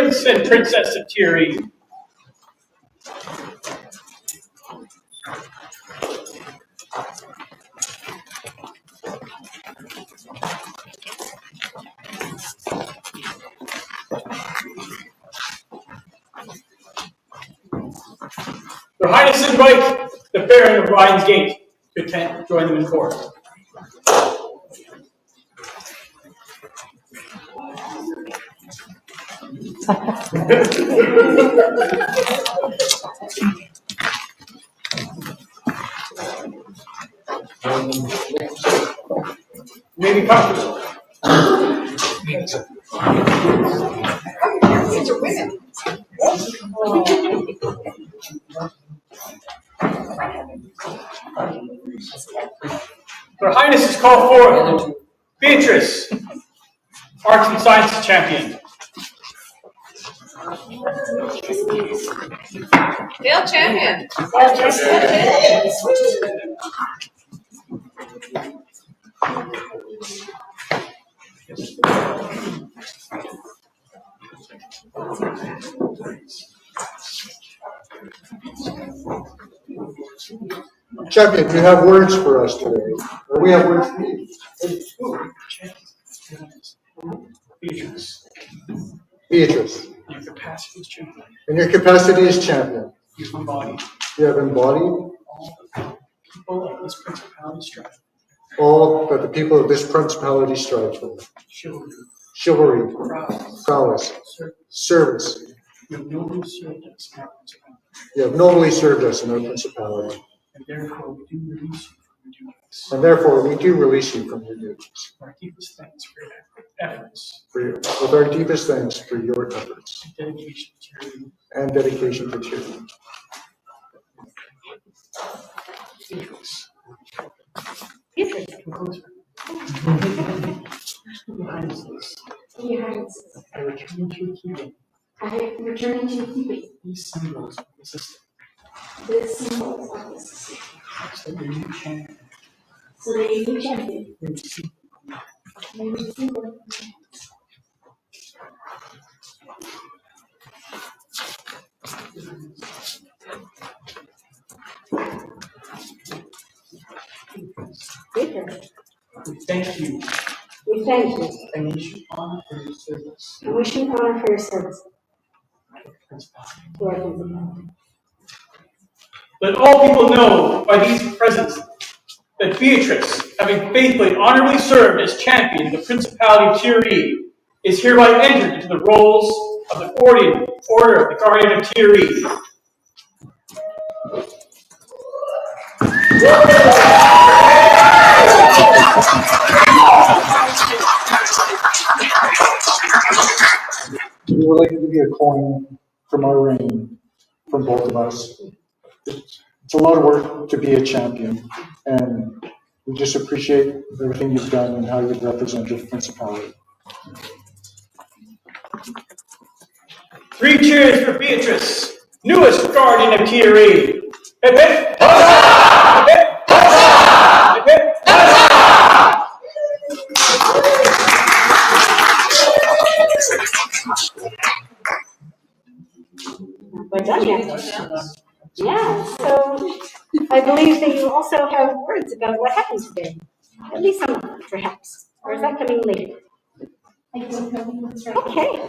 Prince and Princess of Tir Righ. Your Highness invite the Baron of Ryan's Gate to join them in court. Maybe comfortable. These are women. Your Highness is called forth. Beatrice, Arts and Sciences Champion. Male champion. Champion, do you have words for us today? Or we have words for you? Beatrice. Beatrice. Your capacity as champion. In your capacity as champion, You've embodied you have embodied all the people of this principality strive. all that the people of this principality strive for. Chivalry, prowess, service. You have nobly served us in our principality. You have nobly served us in our principality. And therefore we do release you from your duties. And therefore, we do release you from your duties. Our deepest thanks for your efforts With our deepest thanks for your efforts and dedication to your duty. and dedication to tyranny. Beatrice. Come closer. Your Highnesses, Your Highness, I return to your keeping I am returning to your keeping these symbols of the system, the symbols of the system, so that you can so that you can receive receive them. Beatrice, We thank you we thank you and wish you honor for your service and wish you honor for your service to the principality. to our principality. Let all people know by these presents that Beatrice, having faithfully and honorably served as champion of the Principality of Tir Righ, is hereby entered into the rolls of the Order of the Guardian of Tir Righ. We would like to give you a coin from our reign, from both of us. It's a lot of work to be a champion, and we just appreciate everything you've done and how you've represented the principality. 3 cheers for Beatrice, newest guardian of Tir Righ. Hip hip! Huzzah! Hip hip! Huzzah! Hip hip! Huzzah! We're done yet. Yeah, so I believe that you also have words about what happened today. At least some of them, perhaps. Or is that coming later? I don't know what's right. Okay,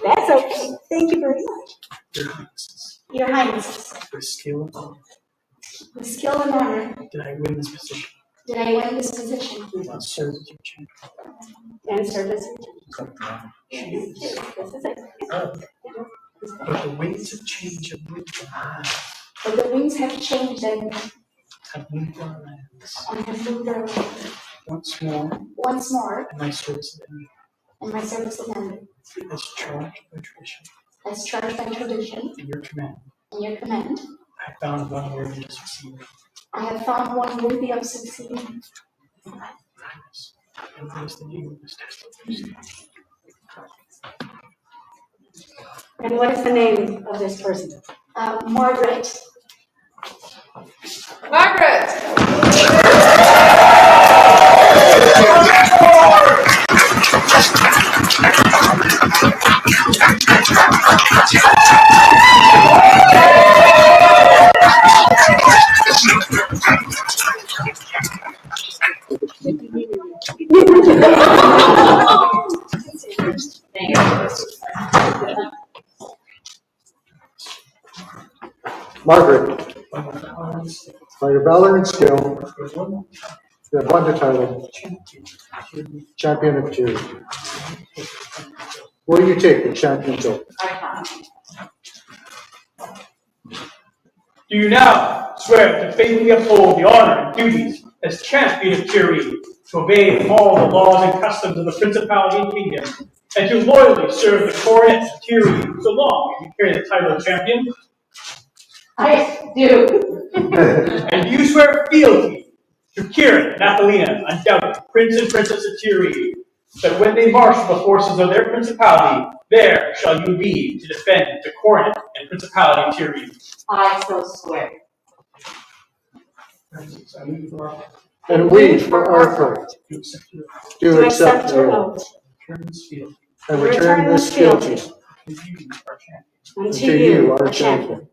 that's okay. Thank you very much. Your Highnesses, Your Highness, with skill and honor, with skill and honor, did I win this position did I win this position and serve as your champion. And service. Cheers. This is it. But the winds of change have moved on. but the winds have changed and Have moved our lands. have moved our way. Once more, Once more, in my service of enemy, and my service of men, as charged by tradition, as charged by tradition, in your command, in your command, I found one worthy to succeed. I have found one worthy of succeeding. Highness, and place the name of this testimony. And what is the name of this person? Margaret. Margaret! Margaret, by your valor and skill, you have won the title, Champion of Tir Righ. Will you take the champion's oath? Do you now swear to faithfully uphold the honor and duties as champion of Tir Righ, to obey all the laws and customs of the Principality and Kingdom, and to loyally serve the coronet of Tir Righ so long as you carry the title of champion? I do. And you swear fealty to Kieran, Nathalina, undoubted Prince and Princess of Tir Righ, that when they marshal the forces of their principality, there shall you be to defend the coronet and principality of Tir Righ. I so swear. And we, for our part, do accept your oath and return this fealty Unto you, our champion.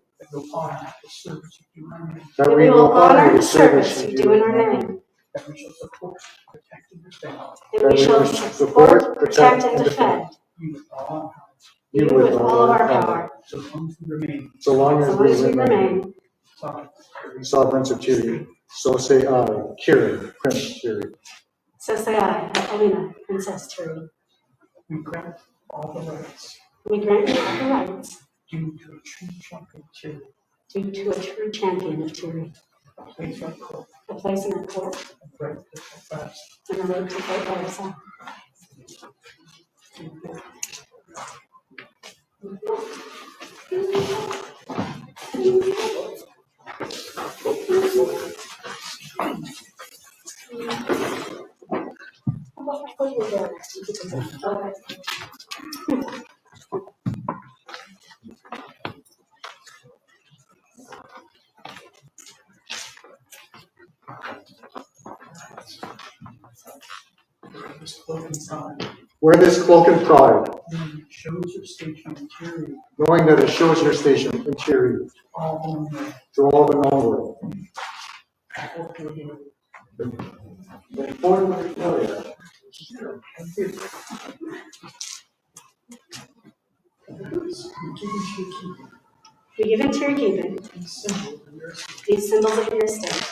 that we will honor the service you do in our name. That we shall support, protect, and defend That we shall support, protect, and defend you with all of our power. so long as we remain so long So as long as we we remain remain sovereigns of Tir Righ. So say I, Kieran, Prince Tir Righ. So say I, Nathalina, Princess Tir Righ. we grant all the rights We grant you all the rights due to a true champion of Tir Righ. due to a true champion of Tir Righ. Place our court A place in our court and right to fight and a right to fight by our side. this cloak and sign. Wear this cloak and pride, Shows your station in Tir Righ, knowing that it shows your station in Tir Righ all the way. to all the known world. We give into your keeping these symbols of your estate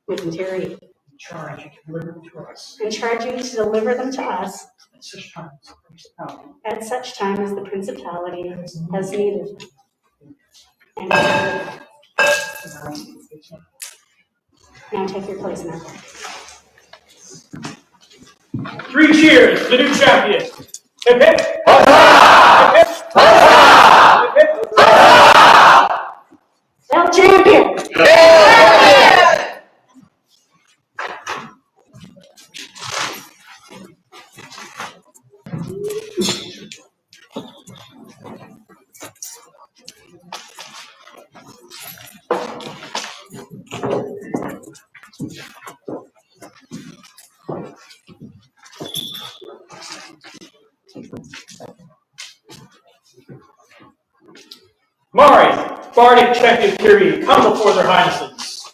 within Tir Righ, Charge you to deliver them to us and charge you to deliver them to us at such times as the principality at such time as the principality has needed. And now take your place in our court. 3 cheers to the new champion. Hip hip. Hip hip. Hip hip. Well, champion! Mari, Bardic champion of Tir Righ, come before their highnesses.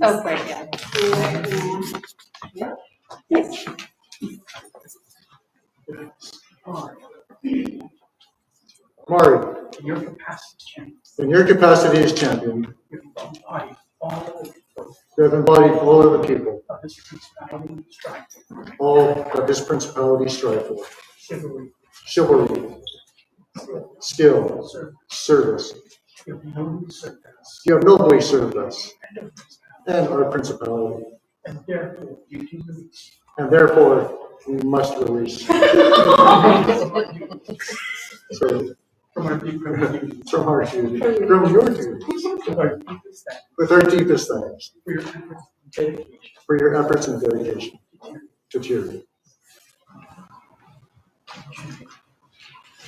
Oh, great, yeah. Mari, In your capacity as champion, in your capacity as champion, you embody all the people you have embodied all of the people, of this principality and strife, all that this principality strive for. chivalry, Chivalry, skill, service. you have nobly served us, You have nobly served us and of principality, and our principality, and therefore you do release. and therefore we must release. So, From our deep gratitude, from our duty, from your duty, with our deepest thanks with our deepest thanks for your efforts and dedication for your efforts and dedication to Tir Righ.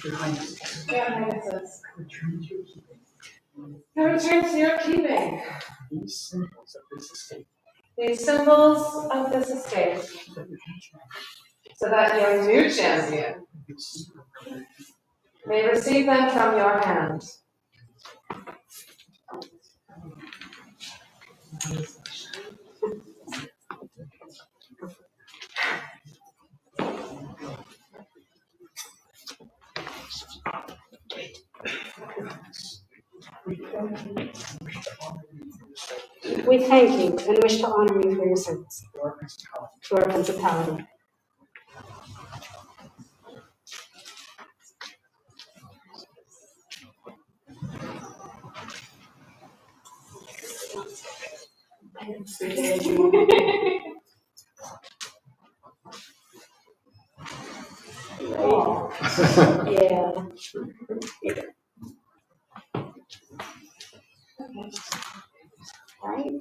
Your Highness, Your Highnesses, return to your keeping I return to your keeping these symbols of this estate, these symbols of this estate, so that your new champion so that your new champion may receive them from your hand. We thank you and wish to honor you for your service to our principality. Yeah. All right.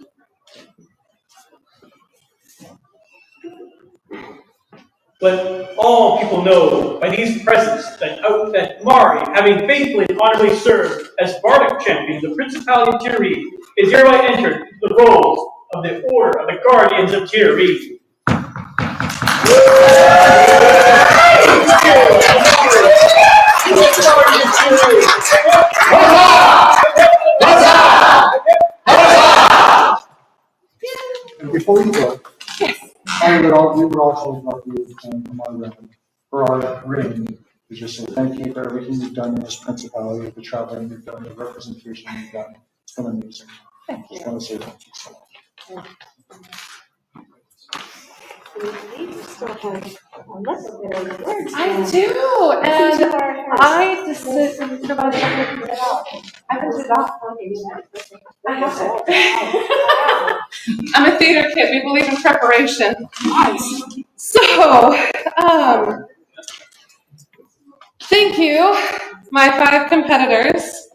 Let all people know by these presents that Mari, having faithfully and honorably served as Bardic champion of the Principality of Tir Righ, is hereby entered into the rolls of the Order of the Guardians of Tir Righ. And before you go, we would also love you from our ring to just say thank you for everything you've done in this principality, the traveling you've done, the representation you've done. It's been amazing. Thank you. I want to say thank you so much. We still have a little bit of words. I do, and I just sit and put my stuff it out. I haven't did that. I have it. I'm a theater kid. We believe in preparation. Nice. So, thank you, my 5 competitors.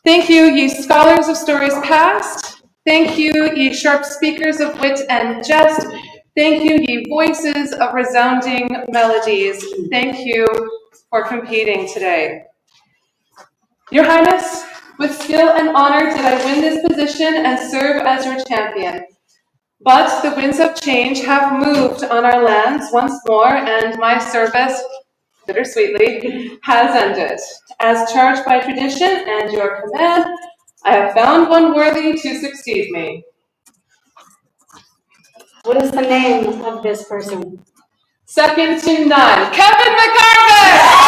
Thank you, ye scholars of stories past. Thank you, ye sharp speakers of wit and jest. Thank you, ye voices of resounding melodies. Thank you for competing today. Your Highness, with skill and honor did I win this position and serve as your champion. But the winds of change have moved on our lands once more, and my service, bittersweetly, has ended. As charged by tradition and your command, I have found one worthy to succeed me. What is the name of this person? Second to none, Kevin McGarvin!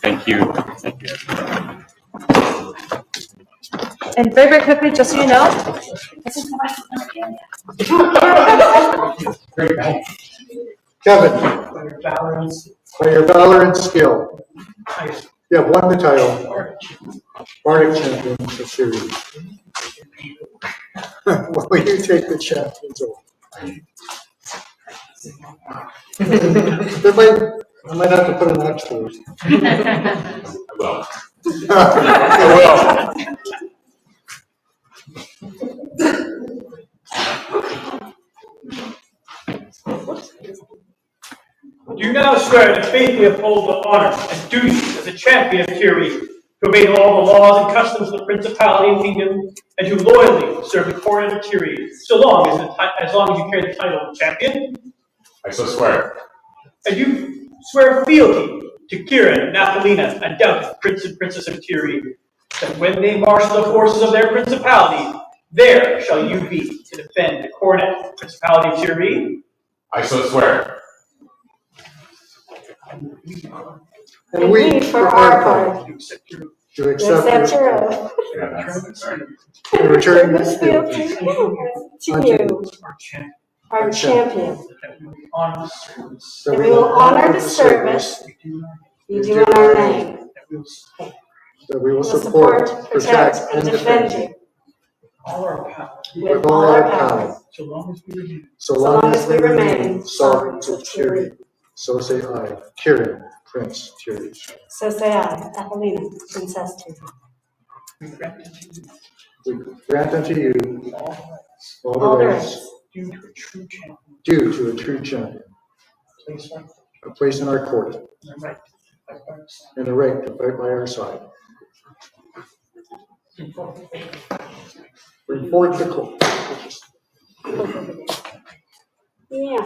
Thank you. And very, very quickly, just so you know, this is the rest of Great. Kevin, by your valor and skill, you have won the title, Bardic champion of the series. Will you take the champion's oath? I might have to put an X for it. I will. I will. Do now swear to faithfully uphold the honor and duties as a champion of Tir Righ, to obey all the laws and customs of the Principality and Kingdom, and to loyally serve the court of Tir Righ, so long as you carry the title of champion? I so swear. And you swear fealty to Kieran, Nathalina, and Doubt, Prince and Princess of Tir Righ, that when they marshal the forces of their principality, there shall you be to defend the coronet Principality of Tir Righ? I so swear. And we, for our part, to Accept your oath. and return this To you, our champion. that we will honor the service you do in our name. that we will support, protect, and defend you with all our power, so long as we remain sovereigns of Tir Righ. So say I, Kieran, Prince Tir Righ. So say I, Athelina, Princess Tir Righ. We grant unto you all All the the rights rights Due to a true champion, due to a true champion, a place in our court, and the right to fight by our side. and the right to fight by our side. Bring forward the court. Look over there. Yeah,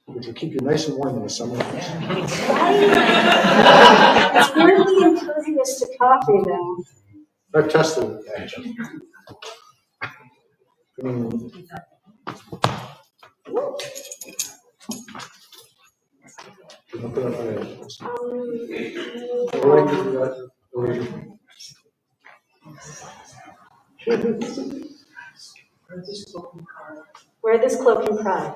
Which will keep you nice and warm in the summer. right? It's weirdly impervious to coffee, though. I've tested it. Wear this cloak in pride.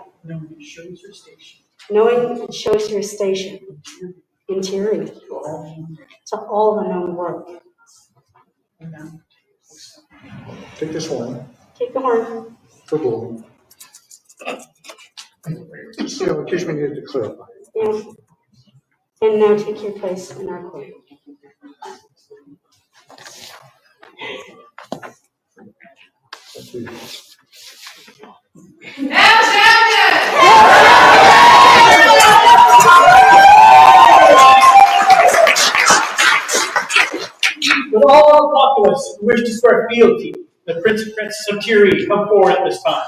Knowing it shows your station in Tir Righ to all the known world. Take this horn. Take the horn. For blowing. Just, in case we needed to clarify. Yeah. And now take your place in our court. Thank you. Would all our populace who wish to swear fealty to the Prince and Princess of Tir Righ come forward at this time?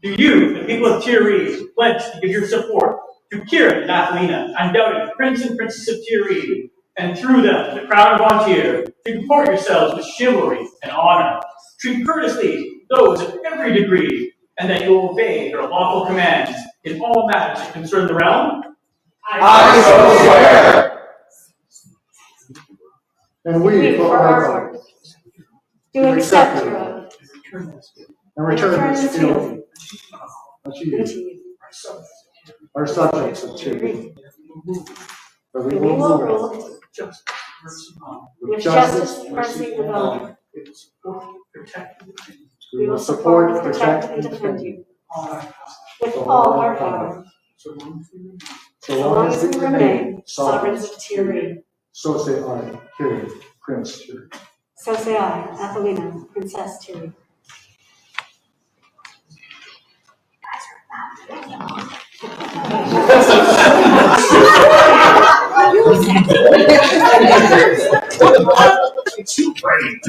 Do you, the people of Tir Righ, pledge to give your support to Kira and Athelina, undoubted Prince and Princess of Tir Righ, and through them, the crown of Antir, to comport yourselves with chivalry and honor, treat courteously those of every degree, and that you will obey their lawful commands in all matters that concern the realm? I so swear. And we, for our part, Do accept your oath. and return this fealty unto you, our subjects of Tir Righ. That we will rule with justice, mercy, and honor. We will support, protect, and defend you with all our power, so so long as we remain sovereigns of Tir Righ. So say I, Tir Righ, Prince Tir Righ. So say I, Athelina, Princess Tir Righ. Too great.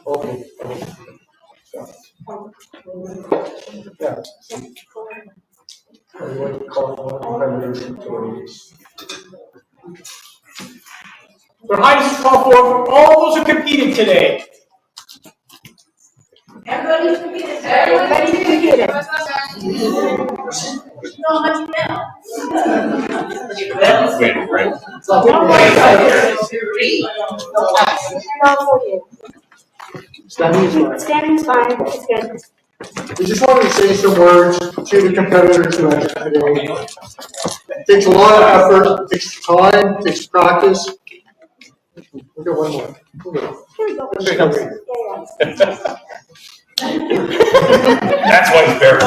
Okay. Yeah. I would call it competitors and authorities. Your Highness call forth all those who competed today. Everybody's competed. Everybody competed. No, much now. Wait, right? And also you. Standing's fine, it's good. We just wanted to say some words to the competitors who entered today. It takes a lot of effort, it takes time, it takes practice. We'll get one more. Here we go. Okay, okay. Yeah. That's why he's there.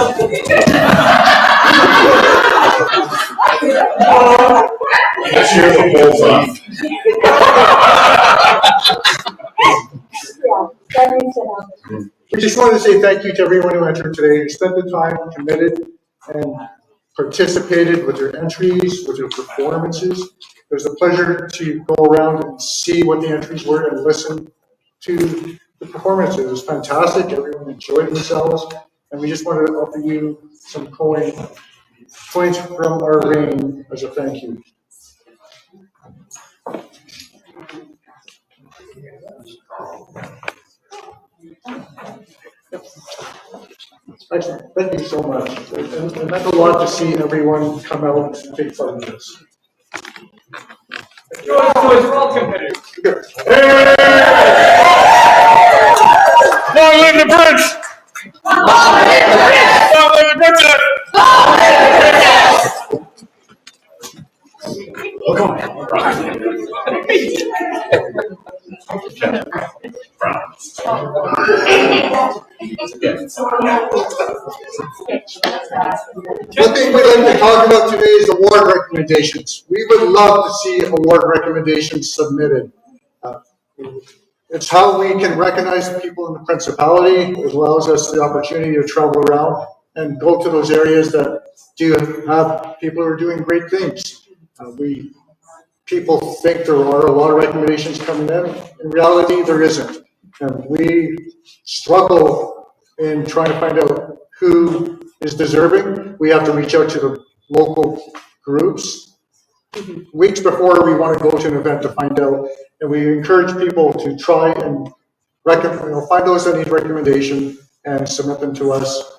Let's hear the whole time. Yeah, that needs to happen. We just wanted to say thank you to everyone who entered today, who spent the time, committed, and participated with their entries, with their performances. It was a pleasure to go around and see what the entries were and listen to the performances. It was fantastic. Everyone enjoyed themselves, and we just wanted to offer you some points from our reign as a thank you. Excellent. Thank you so much. It meant a lot to see everyone come out and take part in this. Joy's toys for all competitors. Long live the prince! Long live the princess! Oh, come One thing we'd like to talk about today is award recommendations. We would love to see award recommendations submitted. It's how we can recognize the people in the principality. It allows us the opportunity to travel around and go to those areas that do have people who are doing great things. People think there are a lot of recommendations coming in. In reality, there isn't. And we struggle in trying to find out who is deserving. We have to reach out to the local groups weeks before we want to go to an event to find out. And we encourage people to try and find those that need recommendation and submit them to us,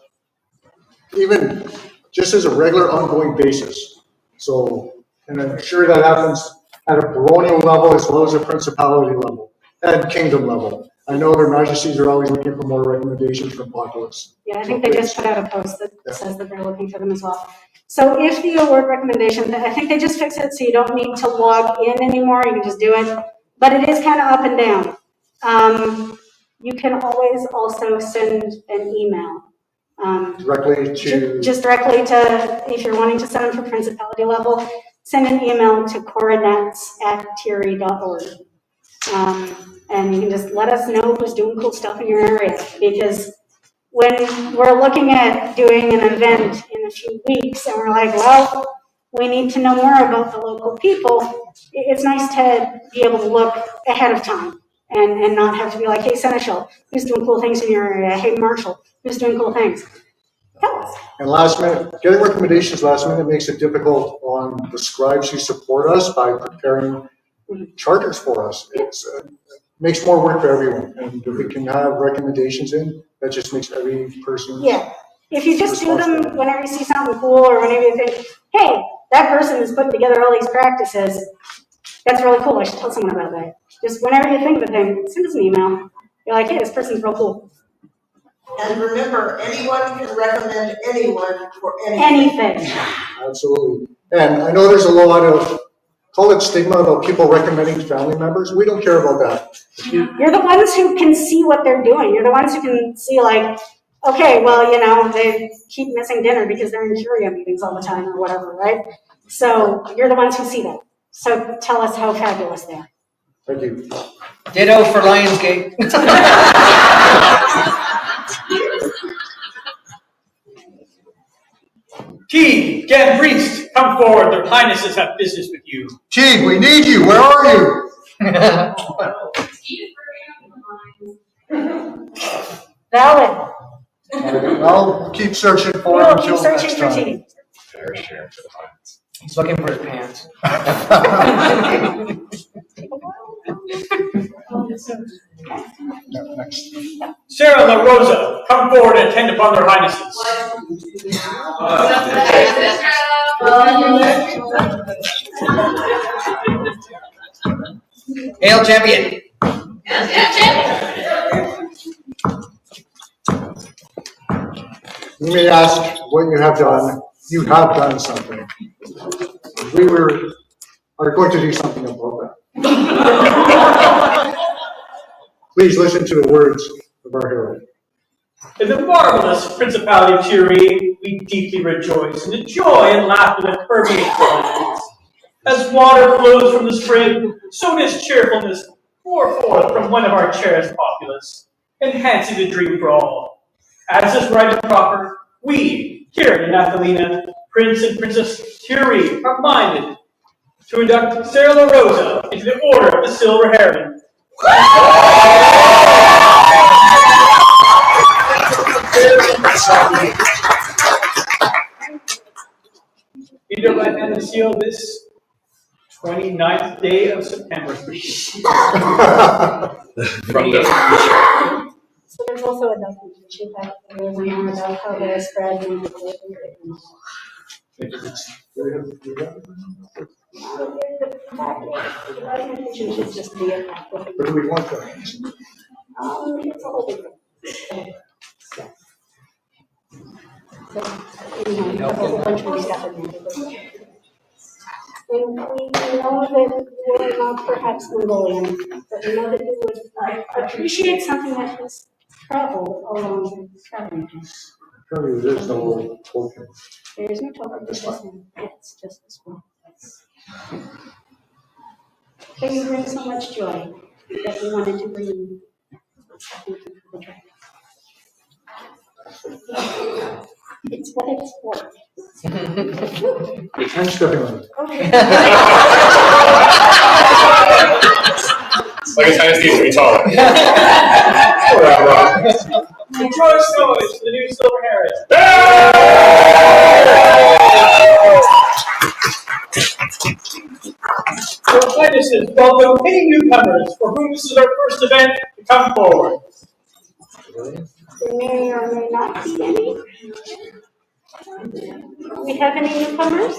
even just as a regular ongoing basis. So, and I'm sure that happens at a baronial level as well as a principality level and kingdom level. I know their majesties are always looking for more recommendations from populace. Yeah, I think they just put out a post that says that they're looking for them as well. So if the award recommendation, I think they just fix it so you don't need to log in anymore, you can just do it. But it is kind of up and down. You can always also send an email. Directly to... Just directly to, if you're wanting to send them for principality level, send an email to coronets@tirrigh.org. And you can just let us know who's doing cool stuff in your area, because when we're looking at doing an event in a few weeks and we're like, well, we need to know more about the local people, it's nice to be able to look ahead of time and not have to be like, hey, Seneschal, who's doing cool things in your area? Hey, Marshall, who's doing cool things? Tell us. And last minute, getting recommendations last minute makes it difficult on the scribes who support us by preparing charters for us. It makes more work for everyone. And if we can have recommendations in, that just makes every person. Yeah. If you just do them whenever you see something cool or whenever you think, hey, that person is putting together all these practices, that's really cool. I should tell someone about that. Just whenever you think of a thing, send us an email. You're like, hey, this person's real cool. And remember, anyone can recommend anyone for anything. Anything. Absolutely. And I know there's a lot of, call it stigma about people recommending family members. We don't care about that. You're the ones who can see what they're doing. You're the ones who can see, like, okay, well, you know, they keep missing dinner because they're in curia meetings all the time or whatever, right? So you're the ones who see that. So tell us how fabulous they are. Thank you. Ditto for Lionsgate. Teague, Gan Priest, come forward. Their highnesses have business with you. Teague, we need you. Where are you? Valid. I'll keep searching for We'll him keep until searching next for time. Teague. He's looking for his pants. Next. Sarah La Rosa, come forward and attend upon their highnesses. Hail champion. You may ask what you have done. You have done something. We are going to do something about that. Please listen to the words of our hero. In the marvelous principality of Tir Righ, we deeply rejoice in the joy and laughter that permeates our lives. As water flows from the spring, so does cheerfulness pour forth from one of our cherished populace, enhancing the dream for all. As is right and proper, we, Kieran and Athelina, Prince and Princess Tir Righ, are minded to induct Sarah La Rosa into the Order of the Silver Heron. Be directed and seal this 29th day of September. So there's also a documentation that goes on about how they're spread and The documentation should just be a fact. But do we want that? It's a whole different. So, anyhow, a whole bunch of stuff in there. And we know that we're not perhaps Mongolian, but we know that you would appreciate something that has traveled along the traveling. Probably there's no token. There is no token, it's just one. It's just this one. So you bring so much joy that we wanted to bring you. It's what it's for. I'm stepping on it. Okay. Like his Highness needs to be taller. Enjoy Snowies, the new silver heritage. Your Highnesses, welcome any newcomers for whom this is our first event to come forward. There may or may not be any. Do we have any newcomers?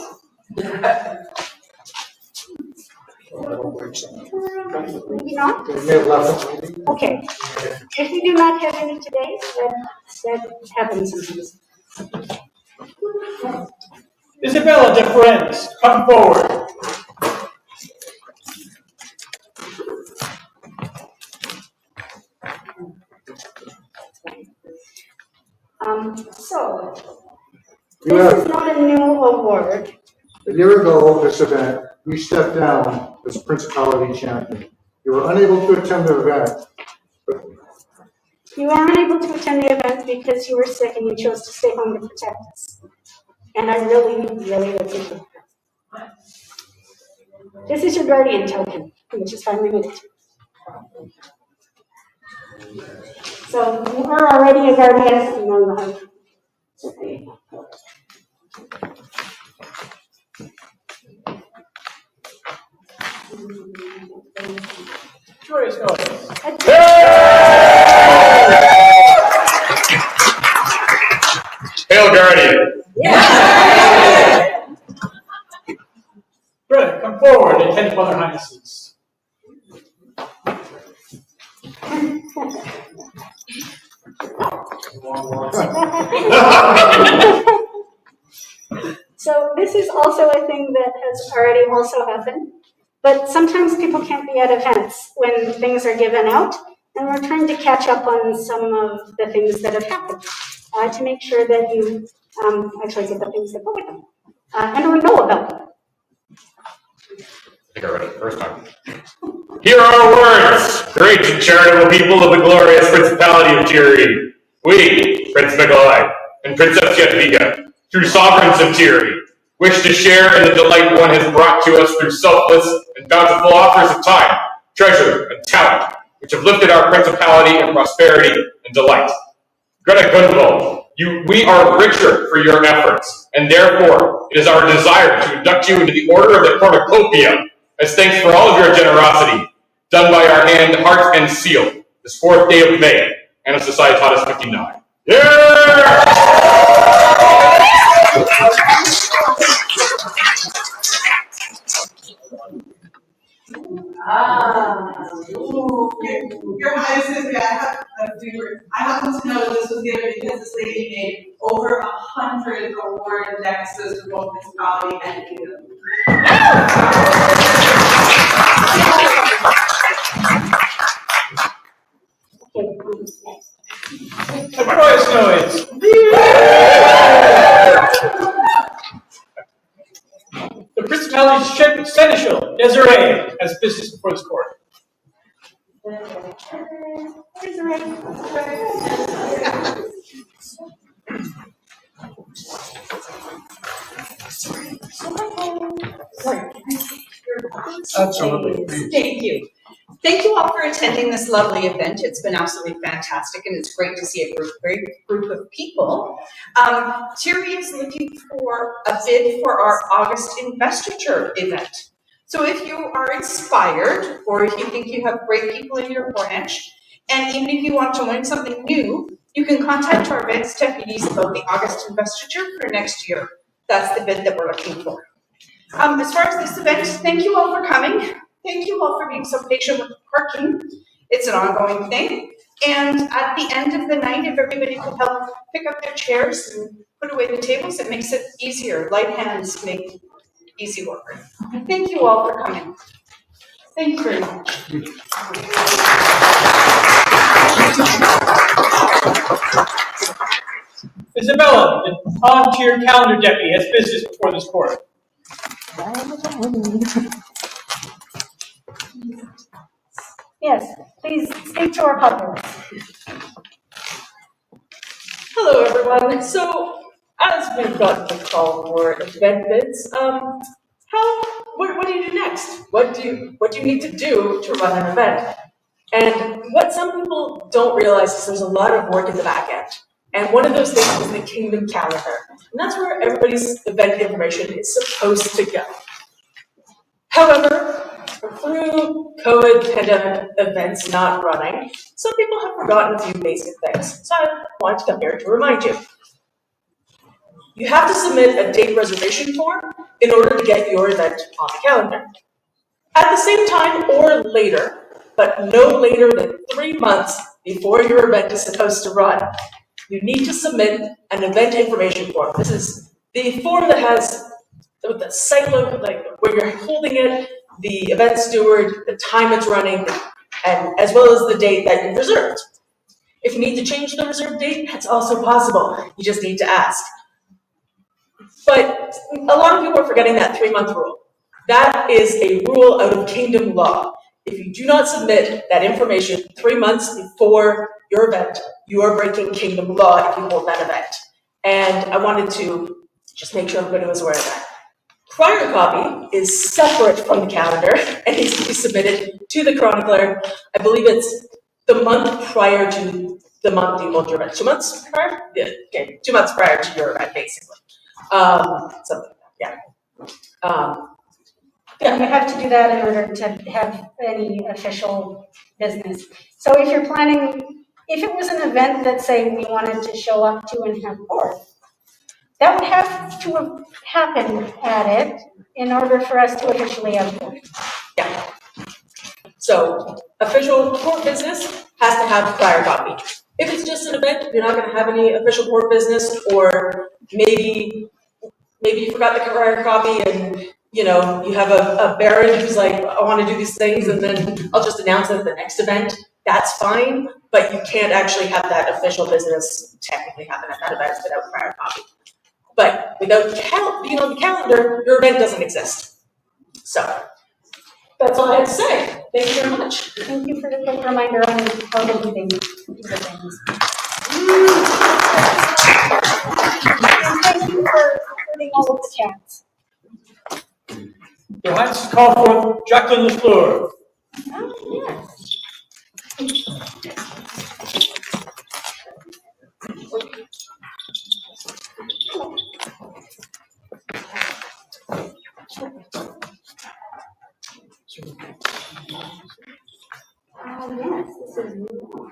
Maybe not? They may have left us maybe. Okay. If we do not have any today, that happens sometimes. Isabella de Friends, come forward. So, this is not a new award. A year ago, this event, you stepped down as Principality Champion. You were unable to attend the event, but You were unable to attend the event because you were sick and you chose to stay home to protect us. And I really, really appreciate that. This is your guardian token, which is 5 minutes. So you are already a guardian, you know you have. Joyous noise. Hail, Guardian. Greta, come forward and attend to other Highnesses. So this is also a thing that has already also happened, but sometimes people can't be at events when things are given out, and we're trying to catch up on some of the things that have happened to make sure that you actually get the things that go with them and we know about them. I think I read it the first time. Here are our words, great and charitable people of the glorious Principality of Tir Righ. We, Prince Nikolai and Princess Jadwiga, true sovereigns of Tir Righ, wish to share in the delight one has brought to us through selfless and bountiful offers of time, treasure, and talent, which have lifted our principality in prosperity and delight. Greta Gunvald, we are richer for your efforts, and therefore it is our desire to induct you into the Order of the Cornucopia as thanks for all of your generosity, done by our hand, heart, and seal, this 4th day of May, Anno Societatis 59. Your Highnesses, I happen to know that this was given because this lady made over 100 award indexes for both municipality and kingdom. A joyous noise. The Principality's Seneschal, Desiree, has business before this court. Thank you. Thank you all for attending this lovely event. It's been absolutely fantastic, and it's great to see a great group of people. Tir Righ is looking for a bid for our August investiture event. So if you are inspired, or if you think you have great people in your branch, and even if you want to learn something new, you can contact our events deputies about the August investiture for next year. That's the bid that we're looking for. As far as this event, thank you all for coming. Thank you all for being so patient with the parking. It's an ongoing thing. And at the end of the night, if everybody could help pick up their chairs and put away the tables, it makes it easier. Light hands make easy work. Thank you all for coming. Thank you very much. Isabella, the volunteer calendar deputy, has business before this court. Yes, please speak to our public. Hello, everyone. So, as we've got the call for event bids, what do you do next? What do you need to do to run an event? And what some people don't realize is there's a lot of work in the back end. And one of those things is the Kingdom calendar. And that's where everybody's event information is supposed to go. However, through COVID pandemic events not running, some people have forgotten a few basic things. So I want to come here to remind you. You have to submit a date reservation form in order to get your event on the calendar. At the same time or later, but no later than 3 months before your event is supposed to run, you need to submit an event information form. This is the form that has the site logo, like where you're holding it, the event steward, the time it's running, and as well as the date that you reserved. If you need to change the reserved date, that's also possible. You just need to ask. But a lot of people are forgetting that 3-month rule. That is a rule out of Kingdom law. If you do not submit that information 3 months before your event, you are breaking Kingdom law if you hold that event. And I wanted to just make sure everybody was aware of that. Prior copy is separate from the calendar and needs to be submitted to the chronicler. I believe it's the month prior to the month you hold your event. 2 months prior? Yeah, okay, 2 months prior to your event, basically. Something like that, yeah. And you have to do that in order to have any official business. So if you're planning, if it was an event that, say, we wanted to show up to and have court, that would have to have happened at it in order for us to officially have court. Yeah. So official court business has to have prior copy. If it's just an event, you're not going to have any official court business, or maybe you forgot the prior copy and you have a baron who's like, I want to do these things, and then I'll just announce it at the next event. That's fine, but you can't actually have that official business technically happen at that event without prior copy. But without being on the calendar, your event doesn't exist. So that's all I had to say. Thank you very much. Thank you for the quick reminder on how to do things. Thank you for putting all of the chats. Your Highness, call for Jacqueline LaFleur. Oh, yes. Yes, this is new.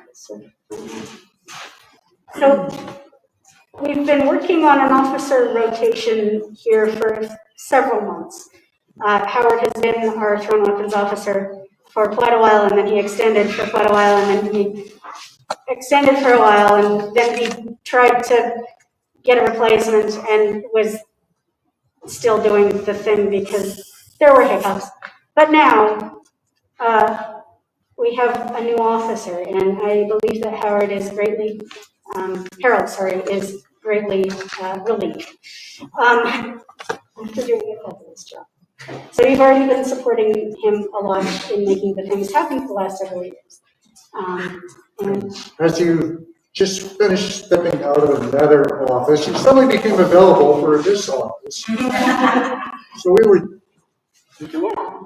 So we've been working on an officer rotation here for several months. Howard has been our thrown weapons officer for quite a while, and then he extended for quite a while, and then he extended for a while, and then he tried to get a replacement and was still doing the thing because there were hiccups. But now we have a new officer, and I believe that Harold is greatly relieved after doing a fabulous job. So we've already been supporting him a lot in making the things happen for the last several years. And As you just finished stepping out of another office, you suddenly became available for this office. So we would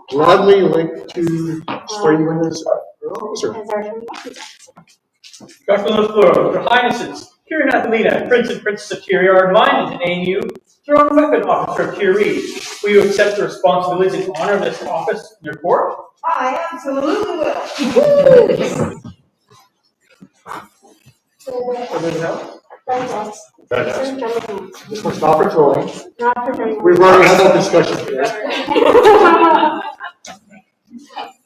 gladly like to swear you in as our officer. Jacqueline LaFleur, Your Highnesses, Kieran Athelina, Prince and Princess of Tir Righ, are invited to name you Thrown Weapon Officer of Tir Righ. Will you accept the responsibilities and honor of this office in your court? I absolutely will. Anything else? Fantastic. This one's not for trolling. Not for trolling. We've already had that discussion today.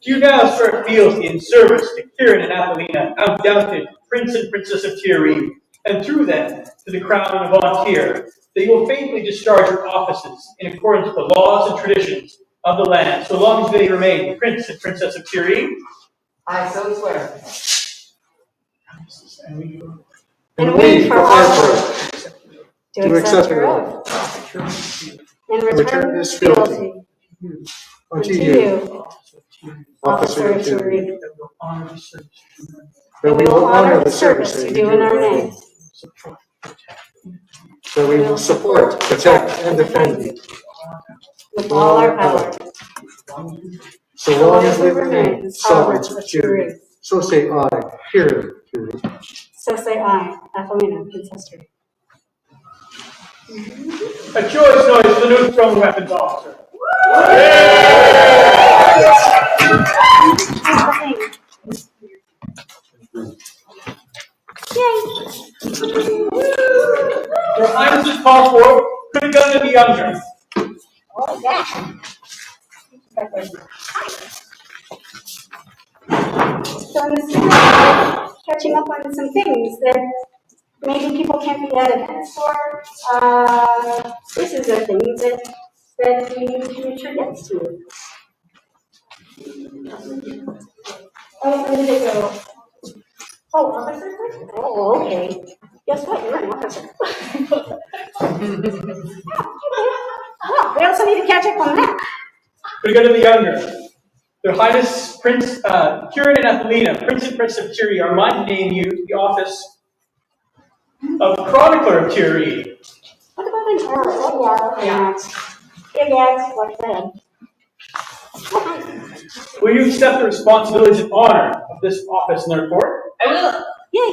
Do now swear fealty and service to Kieran and Athelina, undoubted Prince and Princess of Tir Righ, and through them to the crown of Tir, that you will faithfully discharge your offices in accordance with the laws and traditions of the land, so long as they remain Prince and Princess of Tir Righ. I so swear. And we, for our part, do accept your oath. And return this fealty Unto you, officer of Tir Righ, that we will honor the service you do in our name. that we will support, protect, and defend you With all our power. so long as we remain sovereigns of Tir Righ. So say I, here, Tir Righ. So say I, Athelina, Princess Tir Righ. A choice noise for the new thrown weapons officer. Your Highness's passport could have done to be younger. Oh, yeah. So in this catching up on some things that maybe people can't be at events for. This is the things that we need to make sure gets to you. Oh, where did it go? Oh, officer? Oh, okay. Guess what? You're an officer. Oh, we also need to catch up on that. Could have done to be younger. Their Highness Prince Kieran and Athelina, Prince and Princess of Tir Righ, are mine to name you to the office of Chronicler of Tir Righ. What about an R? Oh, yeah. Big X, like that. Will you accept the responsibilities and honor of this office in their court? I will. Yay!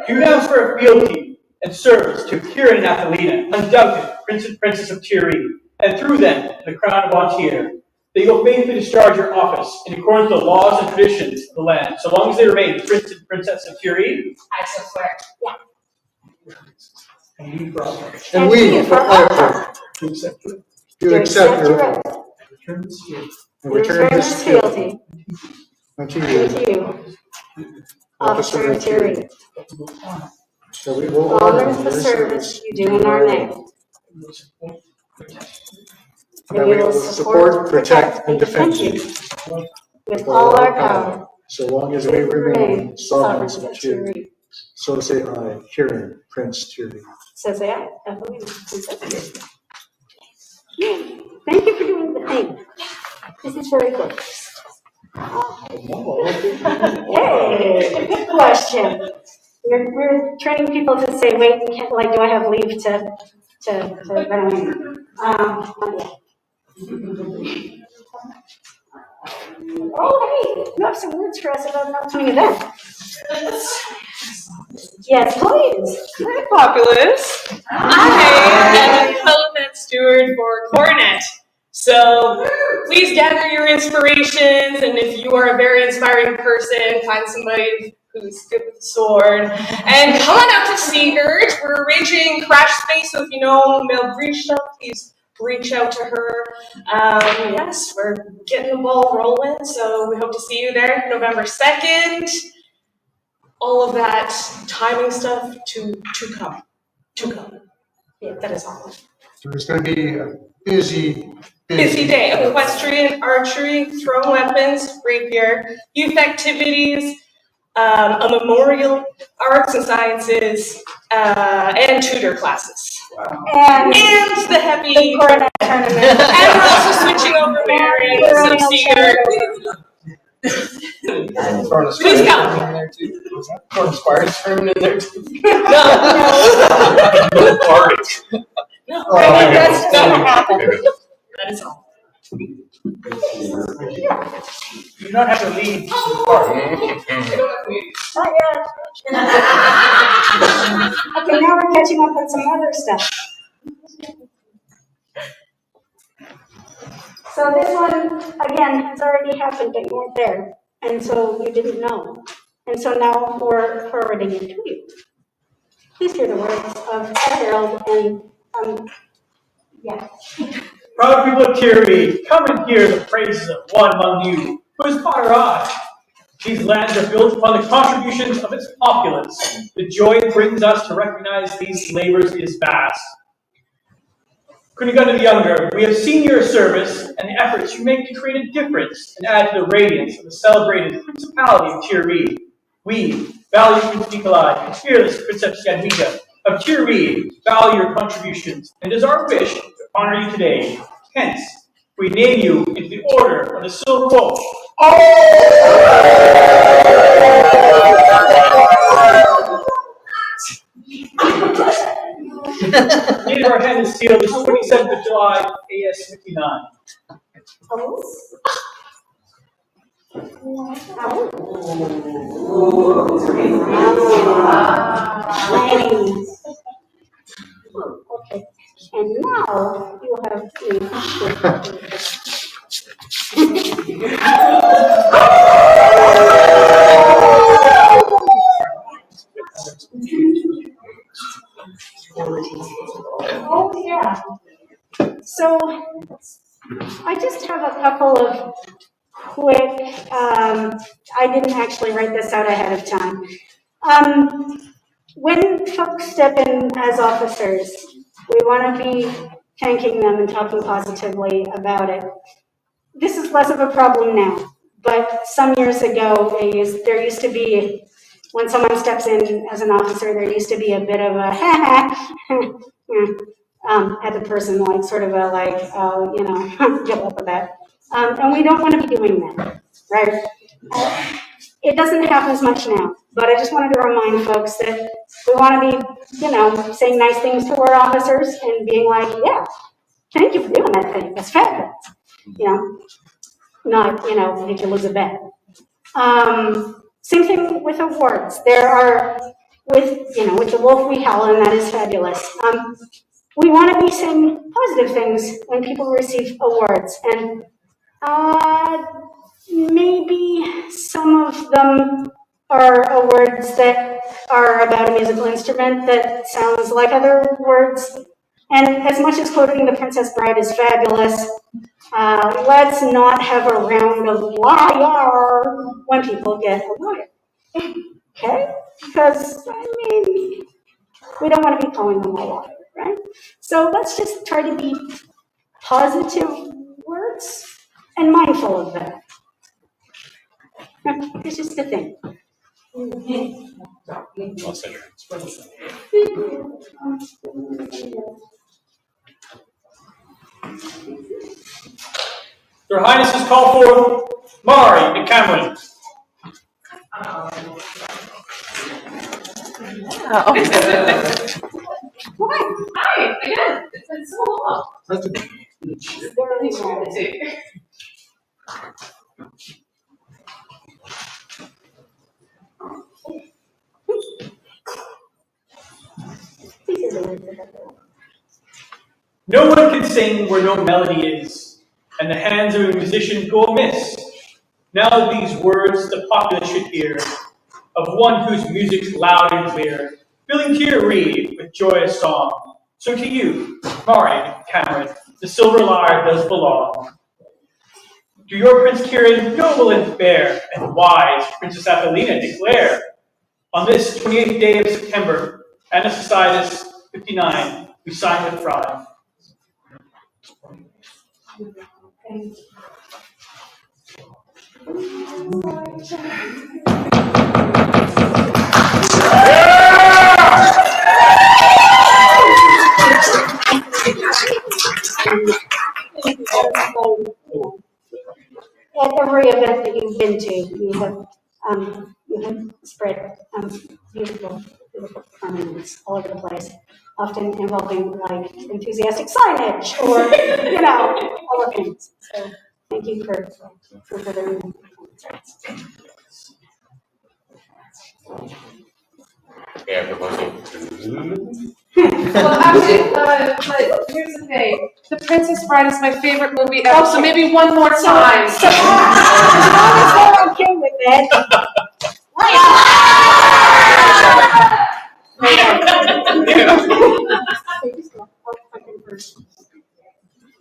Do now swear fealty and service to Kieran and Athelina, undoubted Prince and Princess of Tir Righ, and through them to the crown of Tir, that you will faithfully discharge your office in accordance with the laws and traditions of the land, so long as they remain Prince and Princess of Tir Righ. I so swear. Yeah. And we, for our part, do accept your oath. And return this fealty unto you, officer of Tir Righ. So we will honor the service you do in our name. That we will support, protect, and defend you with all our power. so long as we remain sovereigns of Tir Righ. So say I, Kieran, Prince Tir Righ. So say I, Athelina, Princess Tir Righ. Thank you for doing the thing. This is very good. Hey, good question. We're training people to say, wait, like, do I have leave to oh, hey, you have some words for us about an upcoming event. Yes, please. Hi, Populace. I am the co-event steward for Coronet. So please gather your inspirations, and if you are a very inspiring person, find somebody who's good with the sword, and come on out to Seagard. We're arranging Crash Space, so if you know Mel Grisha, please reach out to her. Yes, we're getting the ball rolling, so we hope to see you there November 2nd. All of that timing stuff to come. Yeah, that is all. So it's going to be a busy day. Equestrian, archery, throwing weapons, rapier, youth activities, a memorial, arts and sciences, and tutor classes. Wow. And the happy Coronet tournament. And we're also switching over there some Seager. Please come. Or Spartans tournament in there too. No Bardic. No, that's gonna happen. That is all. You don't have to leave the party. Not yet. Okay, now we're catching up on some other stuff. So this one, again, has already happened, but you weren't there, and so you didn't know. And so now we're forwarding it to you. please hear the words of Harold and, yeah. Proud people of Tir Righ, come and hear the praises of one among you who is Tir Righ. These lands are built upon the contributions of its populace. The joy it brings us to recognize these labors is vast. Cunegonde the Younger, we have seen your service and the efforts you make to create a difference and add to the radiance of the celebrated Principality of Tir Righ. We, valiant Prince Nikolai and fearless Princess Jadwiga of Tir Righ, value your contributions, and it is our wish to honor you today. Hence, we name you into the Order of the Silver Wolf. Need our hand is sealed this 27th of July, AS 59. Okay, and now you have to. Oh, yeah. So, I just have a couple of quick, I didn't actually write this out ahead of time. When folks step in as officers, we want to be thanking them and talking positively about it. This is less of a problem now, but some years ago, there used to be, when someone steps in as an officer, there used to be a bit of a at the person, like sort of a like, oh, you know, get up with that. And we don't want to be doing that, right? It doesn't happen as much now, but I just wanted to remind folks that we want to be, you know, saying nice things to our officers and being like, yeah, thank you for doing that thing. That's fabulous. You know, not, you know, did you lose a bet? Same thing with awards. There are, with the wolf we howl, and that is fabulous. We want to be saying positive things when people receive awards, and maybe some of them are awards that are about a musical instrument that sounds like other words. And as much as quoting The Princess Bride is fabulous, let's not have a round of liar when people get a lawyer. Okay? Because, I mean, we don't want to be calling them a liar, right? So let's just try to be positive words and mindful of that. It's just a thing. Your Highnesses call forth Mari and Cameron. Hi, again. It's been so long. No one can sing where no melody is, and the hands of a musician go amiss. Now these words the populace should hear, of one whose music's loud and clear, filling Tir Righ with joyous song. So to you, Mari, Cameron, the silver lyre does belong. To your Prince Kieran, noble and fair, and wise Princess Athelina declare, on this 28th day of September, Anna Societas 59, we sign with pride. At every event that you've been to, you have spread beautiful, beautiful performances all over the place, often involving like enthusiastic signage or all the things. So thank you for furthering the performance. Yeah, proposing. Well, actually, but here's the thing. The Princess Bride is my favorite movie ever, so maybe one more time. So, as long as they're okay with it.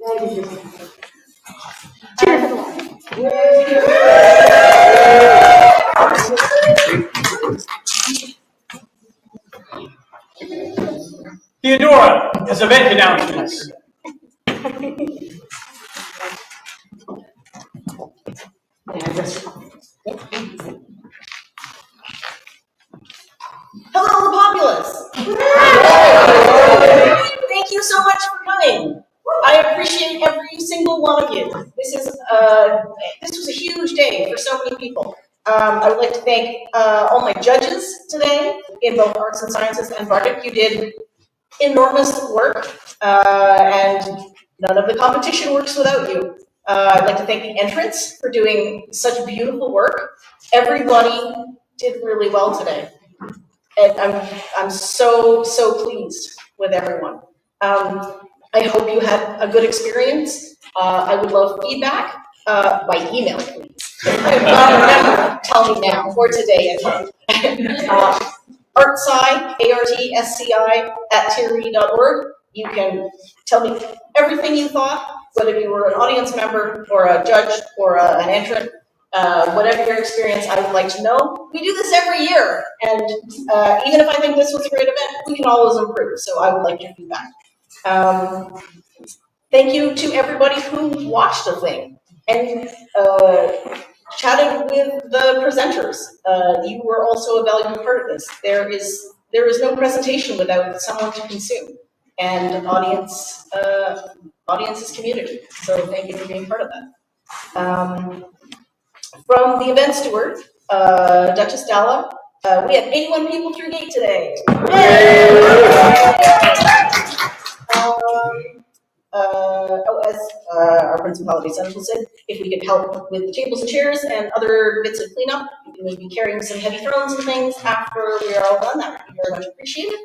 Cheer for the line. Theodora has event announcements. Hello, the populace. Thank you so much for coming. I appreciate every single one of you. This was a huge day for so many people. I would like to thank all my judges today in both arts and sciences and Bardic. You did enormous work, and none of the competition works without you. I'd like to thank the entrants for doing such beautiful work. Everybody did really well today. And I'm so pleased with everyone. I hope you had a good experience. I would love feedback by email, please. Remember, tell me now, or today. Artsci, ARTSCI, @tirrigh.org. You can tell me everything you thought, whether you were an audience member or a judge or an entrant. Whatever your experience, I would like to know. We do this every year, and even if I think this was a great event, we can always improve, so I would like your feedback. Thank you to everybody who watched the thing and chatted with the presenters. You were also a valuable part of this. There is no presentation without someone to consume, and audience is community, so thank you for being part of that. From the event steward, Duchess Dalla, we had 81 people through gate today. As our Principality Central said, if we could help with the tables and chairs and other bits of cleanup, we can maybe carrying some heavy thrones and things after we are all done, that would be very much appreciated.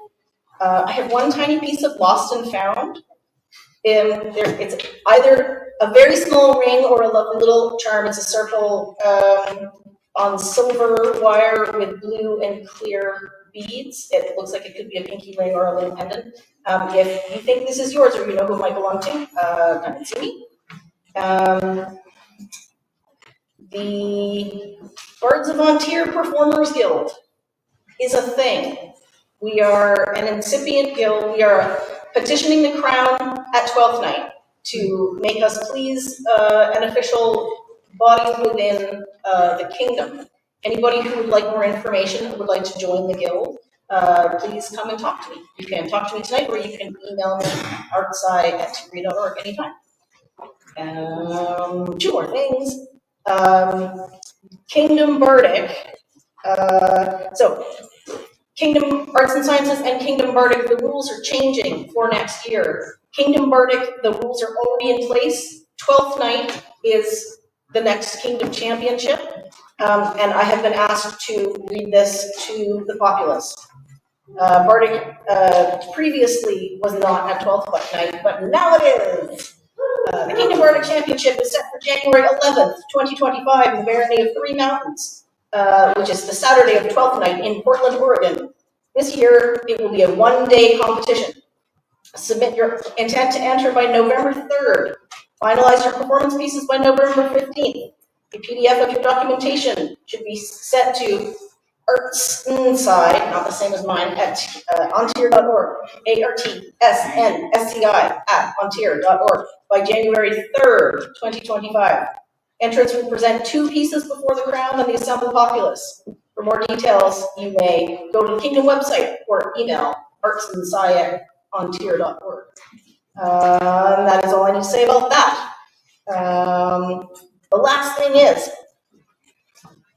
I have one tiny piece of lost and found. It's either a very small ring or a lovely little charm. It's a circle on silver wire with blue and clear beads. It looks like it could be a pinky ring or a little pendant. If you think this is yours or you know who it might belong to, come and see me. The Bards of Tir Performers Guild is a thing. We are an incipient guild. We are petitioning the Crown at 12th night to make us please an official body within the kingdom. Anybody who would like more information, who would like to join the guild, please come and talk to me. You can talk to me tonight, or you can email me artsci@tirrigh.org anytime. Two more things. Kingdom Bardic. So, Kingdom Arts and Sciences and Kingdom Bardic, the rules are changing for next year. Kingdom Bardic, the rules are already in place. 12th night is the next Kingdom Championship, and I have been asked to read this to the populace. Bardic previously was not at 12th night, but now it is. The Kingdom Bardic Championship is set for January 11th, 2025 in the Barony of Three Mountains, which is the Saturday of 12th night in Portland, Oregon. This year, it will be a one-day competition. Submit your intent to enter by November 3rd. Finalize your performance pieces by November 15th. A PDF of your documentation should be sent to artsnsci, not the same as mine, at ontir.org, artsnsci@ontir.org by January 3rd, 2025. Entrants will present 2 pieces before the Crown and the assembled populace. For more details, you may go to the Kingdom website or email artsnsci@ontir.org. That is all I need to say about that. The last thing is,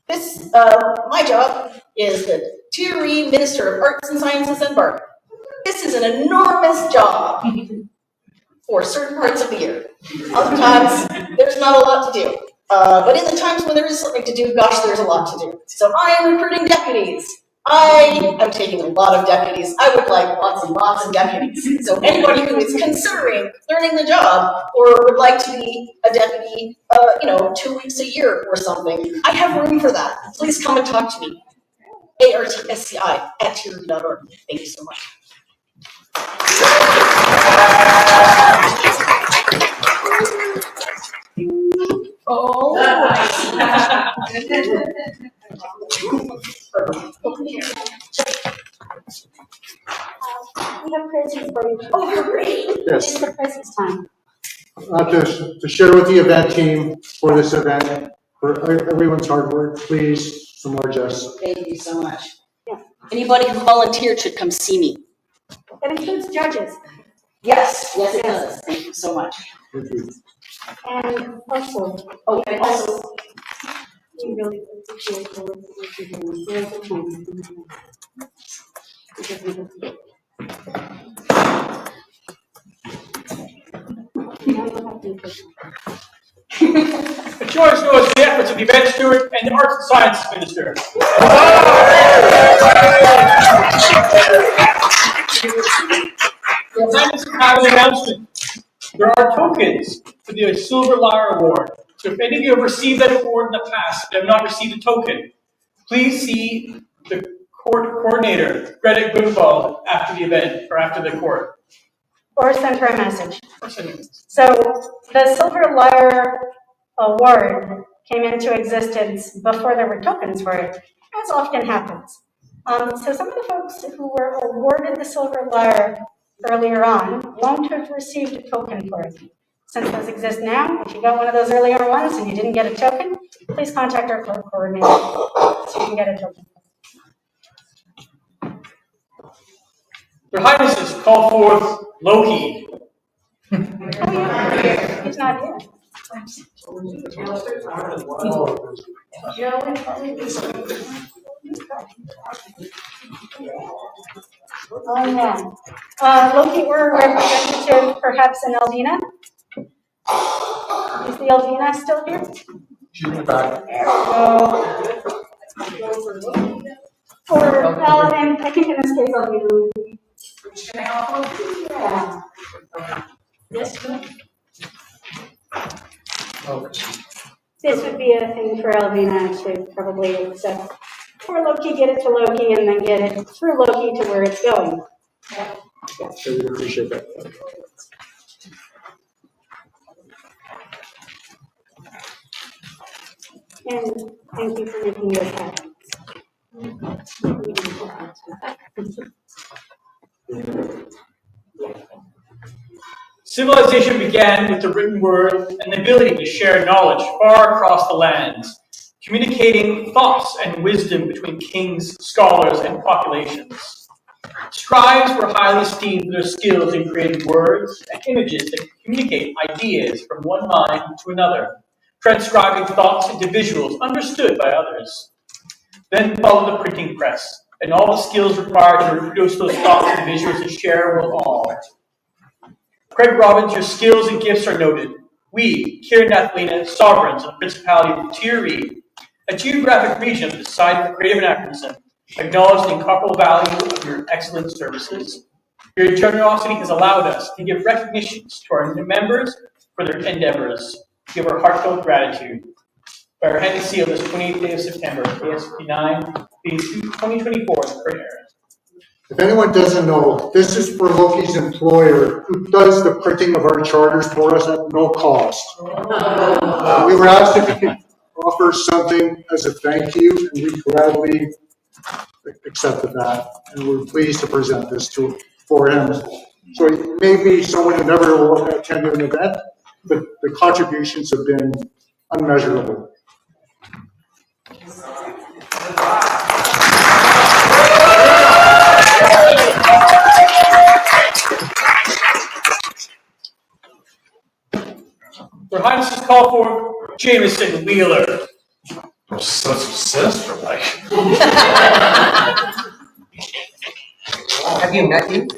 this, my job is the Tir Righ Minister of Arts and Sciences and Bardic. This is an enormous job for certain parts of the year. Other times, there's not a lot to do. But in the times when there is something to do, gosh, there's a lot to do. So I am recruiting deputies. I am taking a lot of deputies. I would like lots and lots of deputies. So anybody who is considering learning the job or would like to be a deputy, 2 weeks a year or something, I have room for that. Please come and talk to me. artsci@tirrigh.org. Thank you so much. Oh. We have presents for you. Oh, great. Yes. It's the presents time. To share with the event team for this event, for everyone's hard work, please, some more Jess. Thank you so much. Anybody who volunteered should come see me. That includes judges. Yes, yes it does. Thank you so much. Thank you. And also, and also, we really appreciate the work that you're doing. There's a time. The choice goes to the efforts of the event steward and the Arts and Sciences Minister. Your Highness, have an announcement. There are tokens for the Silver Lyre Award. So if any of you have received that award in the past but have not received a token, please see the court coordinator, Greta Goodwald, after the event or after the court. Or send her a message. So the Silver Lyre Award came into existence before there were tokens for it, as often happens. So some of the folks who were awarded the Silver Lyre earlier on won't have received a token for it. Since those exist now, if you got one of those earlier ones and you didn't get a token, please contact our court coordinator so you can get a token. Your Highnesses, call forth Loki. He's not here. Oh, yeah. Loki or representative, perhaps an Eldina? Is the Eldina still here? She's in the back. And I think in this case, Eldina would be. Yeah. Yes, this would be a thing for Elvina to probably accept. For Loki, get it to Loki, and then get it through Loki to where it's going. Yeah, I really appreciate that. And thank you for making this happen. Civilization began with the written word and the ability to share knowledge far across the lands, communicating thoughts and wisdom between kings, scholars, and populations. Scribes were highly esteemed for their skills in creating words and images that communicate ideas from one mind to another, transcribing thoughts into visuals understood by others. Then followed the printing press, and all the skills required to reproduce those thoughts and visuals to share with all. Craig Robbins, your skills and gifts are noted. We, Kirin sovereigns of the Principality of Tir Righ, a geographic region of the site of the creative anachronism, acknowledge the incomparable value of your excellent services. Your generosity has allowed us to give recognitions to our members for their endeavors. Give our heartfelt gratitude. By our hand and seal this 28th day of September, ASP 9, being 2024 current era. If anyone doesn't know, this is for Loki's employer, who does the printing of our charters for us at no cost. We were asked if we could offer something as a thank you, and we gladly accepted that, and we're pleased to present this for him. So it may be someone who never will attend an event, but the contributions have been unmeasurable. Your Highness is called for Jameson Wheeler. Such sinister, like. Have you met him?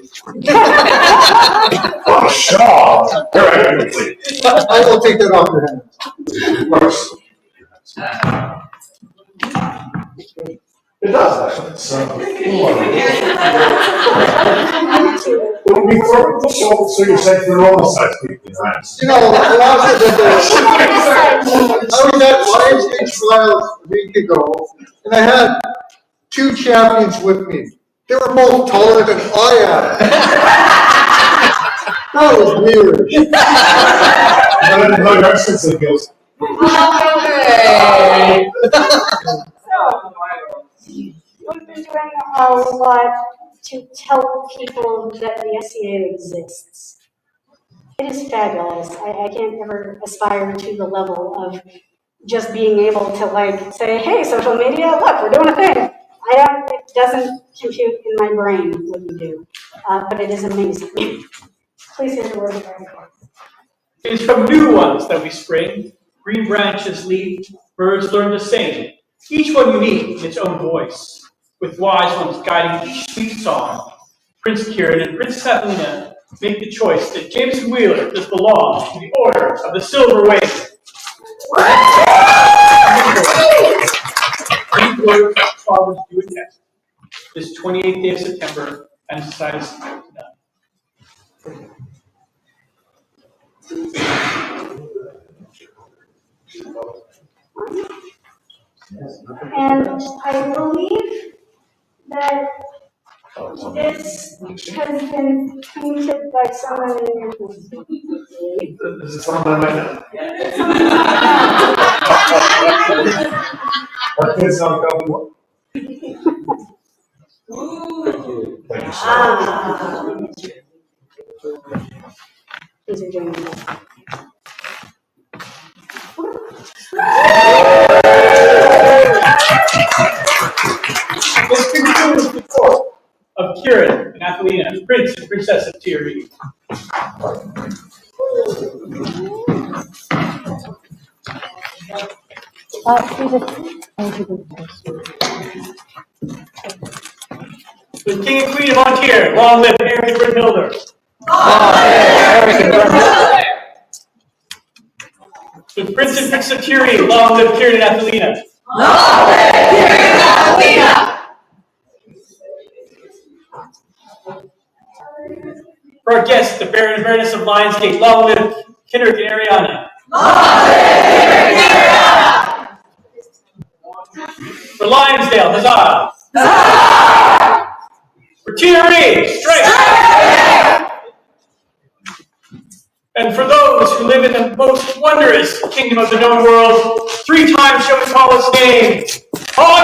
Oh, Shaw! Please. I will take that off your hands. Of course. It does, actually. So you're saying for normal size people, right? You know, when I was at Lionsdale Trials a week ago, and I had two champions with me. They were both taller than I am. That was weird. No, since it goes, Hooray! So, we've been doing a lot to tell people that the SCA exists. It is fabulous. I can't ever aspire to the level of just being able to like say, hey, social media, look, we're doing a thing. It doesn't compute in my brain what you do, but it is amazing. Please hear the word of God. It is from new ones that we spring. Green branches leap, birds learn to sing, each one unique in its own voice, with wise ones guiding each sweet song. Prince Kieran and Princess Adelina make the choice that Jameson Wheeler does belong to the Order of the Silver Wave. These words fathers do attest. This 28th day of September, and society is done. And I believe that this has been painted by someone in your community. This is someone I might know. That kids not coming one. Thank you, sir. These are joining us. This concludes the court of Kieran and Athelina, Prince and Princess of Tir Righ. The King and Queen of Ontario, long live Eric and Brynhilde. The Prince and Princess of Tir Righ, long live Kieran and Athelina. Long live Tir Righ and Athelina. For our guests, the Baron and Baroness of Lionsdale, long live Kenrick and Ariana. Long live Kenrick and Ariana. For Lionsdale, huzzah! Huzzah! For Tir Righ, strength! And for those who live in the most wondrous kingdom of the known world, 3 times shall we call his name. On